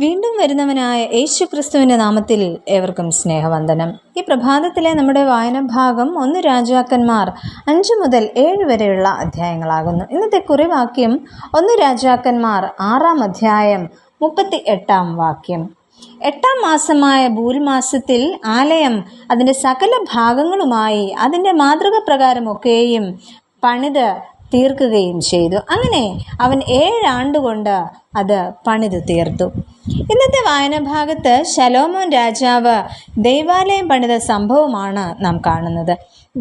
വീണ്ടും വരുന്നവനായ യേശു ക്രിസ്തുവിൻ്റെ നാമത്തിൽ ഏവർക്കും സ്നേഹവന്ദനം. ഈ പ്രഭാതത്തിലെ നമ്മുടെ വായനഭാഗം 1 രാജാക്കന്മാർ 5 മുതൽ 7 വരെയുള്ള അധ്യായങ്ങളാകുന്നു. ഇന്നത്തെ കുറിവാക്യം 1 രാജാക്കന്മാർ 6 അധ്യായം 38 വാക്യം. 8 മാസമായ ബൂൽമാസത്തിൽ ആലയം അതിൻ്റെ സകല ഭാഗങ്ങളുമായി അതിൻ്റെ മാതൃക പ്രകാരമൊക്കെയും പണിത് തീർക്കുകയും ചെയ്തു. അങ്ങനെ അവൻ 7 ആണ്ടുകൊണ്ട് അത് പണിത് തീർത്തു. ഇന്നത്തെ വായനഭാഗത്ത് ശലോമോൻ രാജാവ് ദൈവാലയം പണിത സംഭവമാണ് നാം കാണുന്നത്.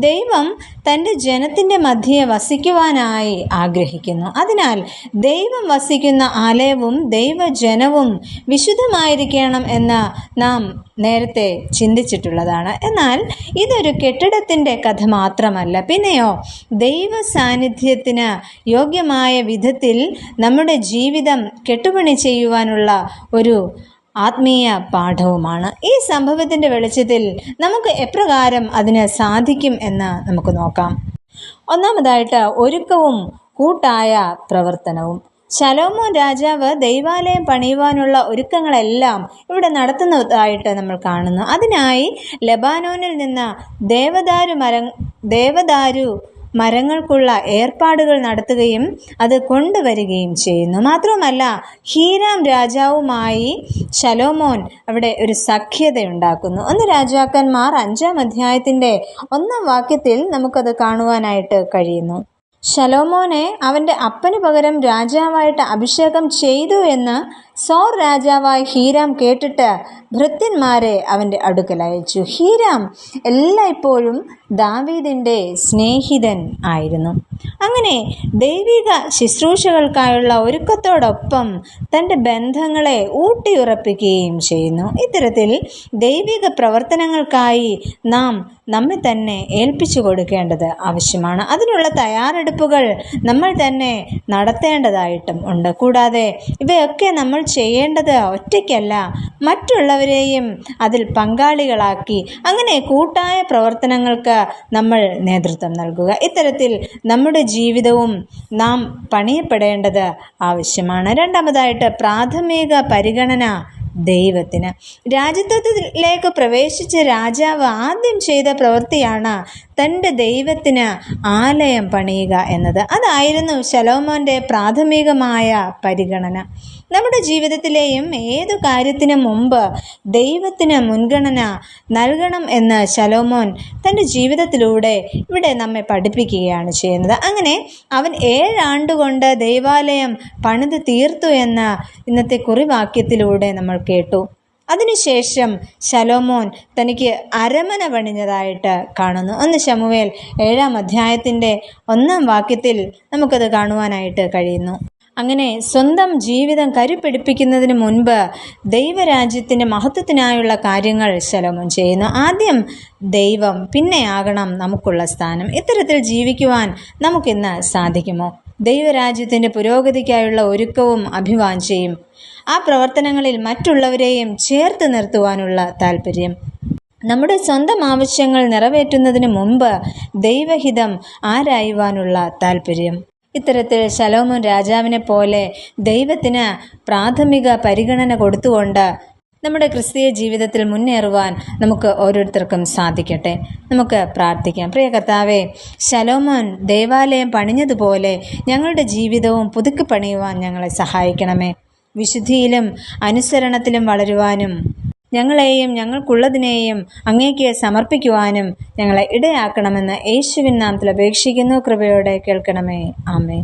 ദൈവം തൻ്റെ ജനത്തിൻ്റെ മധ്യേ വസിക്കുവാനായി ആഗ്രഹിക്കുന്നു. അതിനാൽ ദൈവം വസിക്കുന്ന ആലയവും ദൈവജനവും വിശുദ്ധമായിരിക്കണം എന്ന് നാം നേരത്തെ ചിന്തിച്ചിട്ടുള്ളതാണ്. എന്നാൽ ഇതൊരു കെട്ടിടത്തിൻ്റെ കഥ മാത്രമല്ല, പിന്നെയോ ദൈവ സാന്നിധ്യത്തിന് യോഗ്യമായ വിധത്തിൽ നമ്മുടെ ജീവിതം കെട്ടുപണി ചെയ്യുവാനുള്ള ഒരു ആത്മീയ പാഠവുമാണ്. ഈ സംഭവത്തിൻ്റെ വെളിച്ചത്തിൽ നമുക്ക് എപ്രകാരം അതിന് സാധിക്കും എന്ന് നമുക്ക് നോക്കാം. ഒന്നാമതായിട്ട് ഒരുക്കവും കൂട്ടായ പ്രവർത്തനവും. ശലോമോൻ രാജാവ് ദൈവാലയം പണിയുവാനുള്ള ഒരുക്കങ്ങളെല്ലാം ഇവിടെ നടത്തുന്നതായിട്ട് നമ്മൾ കാണുന്നു. അതിനായി ലെബാനോനിൽ നിന്ന് ദേവദാരു മരങ്ങൾക്കുള്ള ഏർപ്പാടുകൾ നടത്തുകയും അത് കൊണ്ടുവരികയും ചെയ്യുന്നു. മാത്രമല്ല, ഹീരാം രാജാവുമായി ശലോമോൻ അവിടെ ഒരു സഖ്യതയുണ്ടാക്കുന്നു. 1 രാജാക്കന്മാർ 5 അധ്യായത്തിൻ്റെ 1 വാക്യത്തിൽ നമുക്കത് കാണുവാനായിട്ട് കഴിയുന്നു. ശലോമോനെ അവൻ്റെ അപ്പന് പകരം രാജാവായിട്ട് അഭിഷേകം ചെയ്തു എന്ന് സോർ രാജാവായി ഹീരാം കേട്ടിട്ട് ഭൃത്യന്മാരെ അവൻ്റെ അടുക്കൽ അയച്ചു. ഹീരാം എല്ലായ്പ്പോഴും ദാവീദിൻ്റെ സ്നേഹിതൻ ആയിരുന്നു. അങ്ങനെ ദൈവിക ശുശ്രൂഷകൾക്കായുള്ള ഒരുക്കത്തോടൊപ്പം തൻ്റെ ബന്ധങ്ങളെ ഊട്ടിയുറപ്പിക്കുകയും ചെയ്യുന്നു. ഇത്തരത്തിൽ ദൈവിക പ്രവർത്തനങ്ങൾക്കായി നാം നമ്മെ തന്നെ ഏൽപ്പിച്ചു കൊടുക്കേണ്ടത് ആവശ്യമാണ്. അതിനുള്ള തയ്യാറെടുപ്പുകൾ നമ്മൾ തന്നെ നടത്തേണ്ടതായിട്ടും ഉണ്ട്. കൂടാതെ ഇവയൊക്കെ നമ്മൾ ചെയ്യേണ്ടത് ഒറ്റയ്ക്കല്ല, മറ്റുള്ളവരെയും അതിൽ പങ്കാളികളാക്കി അങ്ങനെ കൂട്ടായ പ്രവർത്തനങ്ങൾക്ക് നമ്മൾ നേതൃത്വം നൽകുക. ഇത്തരത്തിൽ നമ്മുടെ ജീവിതവും നാം പണിയപ്പെടേണ്ടത് ആവശ്യമാണ്. രണ്ടാമതായിട്ട് പ്രാഥമിക പരിഗണന ദൈവത്തിന്. രാജ്യത്വത്തിലേക്ക് പ്രവേശിച്ച രാജാവ് ആദ്യം ചെയ്ത പ്രവൃത്തിയാണ് തൻ്റെ ദൈവത്തിന് ആലയം പണിയുക എന്നത്. അതായിരുന്നു ശലോമോൻ്റെ പ്രാഥമികമായ പരിഗണന. നമ്മുടെ ജീവിതത്തിലെയും ഏതു കാര്യത്തിനു മുമ്പ് ദൈവത്തിന് മുൻഗണന നൽകണം എന്ന് ശലോമോൻ തൻ്റെ ജീവിതത്തിലൂടെ ഇവിടെ നമ്മെ പഠിപ്പിക്കുകയാണ് ചെയ്യുന്നത്. അങ്ങനെ അവൻ 7 ആണ്ടുകൊണ്ട് ദൈവാലയം പണിത് തീർത്തു എന്ന് ഇന്നത്തെ കുറിവാക്യത്തിലൂടെ നമ്മൾ കേട്ടു. അതിനുശേഷം ശലോമോൻ തനിക്ക് അരമന പണിഞ്ഞതായിട്ട് കാണുന്നു. 1 ശമൂവേൽ 7 അധ്യായത്തിൻ്റെ 1 വാക്യത്തിൽ നമുക്കത് കാണുവാനായിട്ട് കഴിയുന്നു. അങ്ങനെ സ്വന്തം ജീവിതം കരുപിടിപ്പിക്കുന്നതിന് മുൻപ് ദൈവരാജ്യത്തിൻ്റെ മഹത്വത്തിനായുള്ള കാര്യങ്ങൾ ശലോമോൻ ചെയ്യുന്നു. ആദ്യം ദൈവം, പിന്നെയാകണം നമുക്കുള്ള സ്ഥാനം. ഇത്തരത്തിൽ ജീവിക്കുവാൻ നമുക്കിന്ന് സാധിക്കുമോ? ദൈവരാജ്യത്തിൻ്റെ പുരോഗതിക്കായുള്ള ഒരുക്കവും അഭിവാഞ്ചയും, ആ പ്രവർത്തനങ്ങളിൽ മറ്റുള്ളവരെയും ചേർത്ത് നിർത്തുവാനുള്ള താല്പര്യം, നമ്മുടെ സ്വന്തം ആവശ്യങ്ങൾ നിറവേറ്റുന്നതിന് മുമ്പ് ദൈവഹിതം ആരായുവാനുള്ള താല്പര്യം. ഇത്തരത്തിൽ ശലോമോൻ രാജാവിനെ പോലെ ദൈവത്തിന് പ്രാഥമിക പരിഗണന കൊടുത്തുകൊണ്ട് നമ്മുടെ ക്രിസ്തീയ ജീവിതത്തിൽ മുന്നേറുവാൻ നമുക്ക് ഓരോരുത്തർക്കും സാധിക്കട്ടെ. നമുക്ക് പ്രാർത്ഥിക്കാം. പ്രിയ കർത്താവേ, ശലോമോൻ ദേവാലയം പണിഞ്ഞതുപോലെ ഞങ്ങളുടെ ജീവിതവും പുതുക്കി പണിയുവാൻ ഞങ്ങളെ സഹായിക്കണമേ. വിശുദ്ധിയിലും അനുസരണത്തിലും വളരുവാനും ഞങ്ങളെയും ഞങ്ങൾക്കുള്ളതിനെയും അങ്ങേക്ക് സമർപ്പിക്കുവാനും ഞങ്ങളെ ഇടയാക്കണമെന്ന് യേശുവിൻ നാമത്തിൽ അപേക്ഷിക്കുന്നു. കൃപയോടെ കേൾക്കണമേ. ആമേൻ.